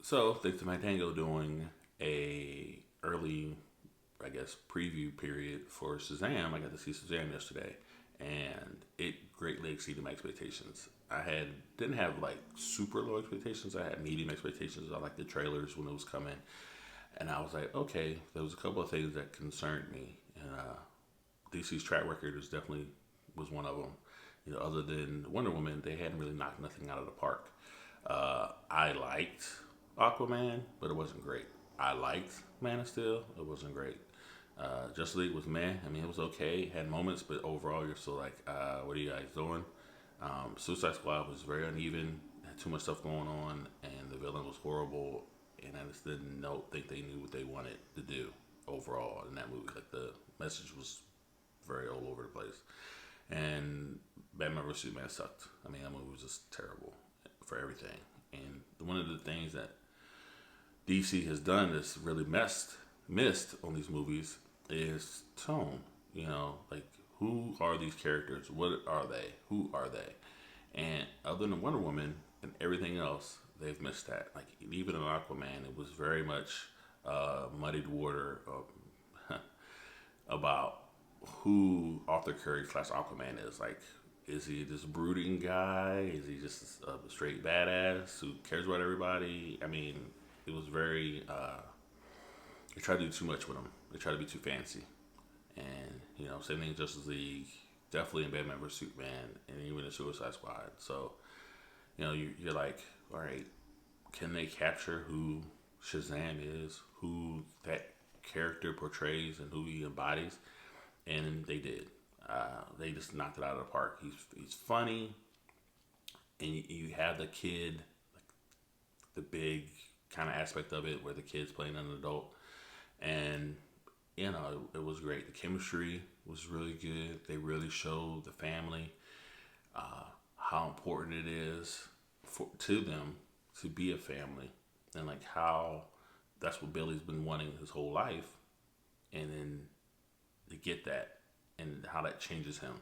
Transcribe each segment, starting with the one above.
So thanks to Mantango doing a early, I guess, preview period for Shazam. I got to see Shazam yesterday, and it greatly exceeded my expectations. Didn't have like super low expectations. I had medium expectations. I liked the trailers when it was coming, and I was like, okay, there was a couple of things that concerned me, and DC's track record is definitely was one of them. Other than Wonder Woman, they hadn't really knocked nothing out of the park. I liked Aquaman, but it wasn't great. I liked Man of Steel. It wasn't great. Justice League was meh. I mean, it was okay. Had moments, but overall, you're still like, what are you guys doing? Suicide Squad was very uneven. Had too much stuff going on, and the villain was horrible. And I just didn't think they knew what they wanted to do overall in that movie. Like the message was very all over the place. And Batman vs Superman sucked. I mean, that movie was just terrible for everything. And one of the things that DC has done that's really missed on these movies is tone. Like who are these characters? What are they? Who are they? And other than Wonder Woman and everything else, they've missed that. Like even in Aquaman, it was very much muddied water about who Arthur Curry / Aquaman is. Like, is he this brooding guy? Is he just a straight badass who cares about everybody? I mean, it was very. They tried to do too much with him. They tried to be too fancy, and same thing in Justice League, definitely in Batman vs Superman, and even in Suicide Squad. So, you're like, all right, can they capture who Shazam is, who that character portrays, and who he embodies? And they did. They just knocked it out of the park. He's funny, and you have the kid, like the big kind of aspect of it, where the kid's playing an adult, and it was great. The chemistry was really good. They really showed the family how important it is to them to be a family, and like how that's what Billy's been wanting his whole life, and then to get that and how that changes him.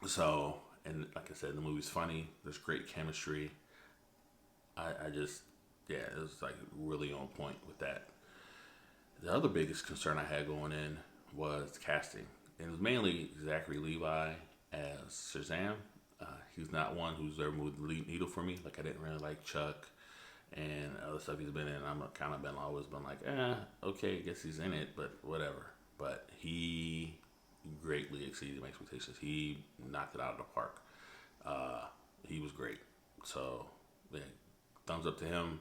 So, and like I said, the movie's funny. There's great chemistry. I just, yeah, it was like really on point with that. The other biggest concern I had going in was casting. And it was mainly Zachary Levi as Shazam. He's not one who's ever moved the lead needle for me. Like I didn't really like Chuck and other stuff he's been in. I'm kind of always been like, okay, I guess he's in it, but whatever. But he greatly exceeded my expectations. He knocked it out of the park. He was great. So, yeah, thumbs up to him.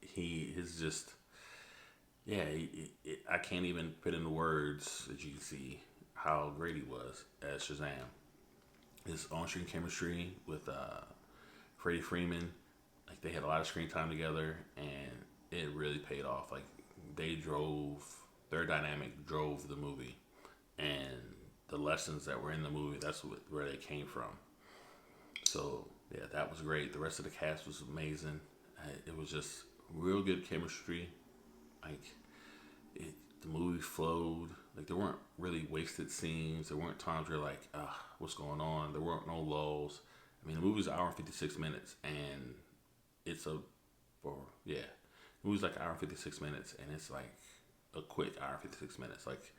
He is just, yeah. I can't even put into words that you can see how great he was as Shazam. His on-screen chemistry with Freddie Freeman, like they had a lot of screen time together, and it really paid off. Like they drove their dynamic drove the movie, and the lessons that were in the movie, that's where they came from. So yeah, that was great. The rest of the cast was amazing. It was just real good chemistry. Like the movie flowed. Like there weren't really wasted scenes. There weren't times where you're like, what's going on? There weren't no lulls. I mean, the movie's an hour and 56 minutes, and it's the movie's like an hour and 56 minutes, and it's like a quick hour and 56 minutes. Like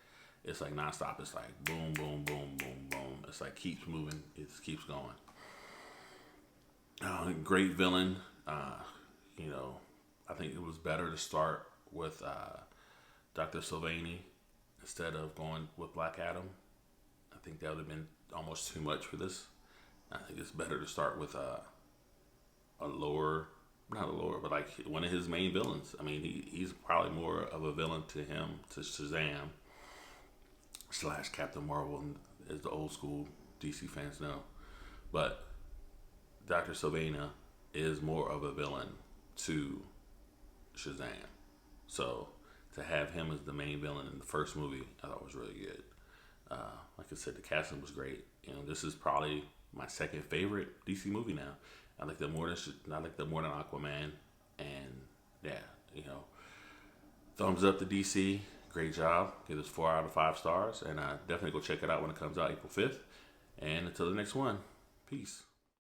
it's like nonstop. It's like boom, boom, boom, boom, boom. It's like keeps moving. It just keeps going. Great villain. I think it was better to start with Dr. Sylvanie instead of going with Black Adam. I think that would have been almost too much for this. I think it's better to start with a lower, not a lower, but like one of his main villains. I mean, he's probably more of a villain to him, to Shazam / Captain Marvel, as the old school DC fans know. But Dr. Sylvania is more of a villain to Shazam. So to have him as the main villain in the first movie, I thought was really good. Like I said, the casting was great. This is probably my second favorite DC movie now. I like that more than Aquaman, and yeah, thumbs up to DC. Great job. Give us 4 out of 5 stars, and definitely go check it out when it comes out April 5th. And until the next one, peace.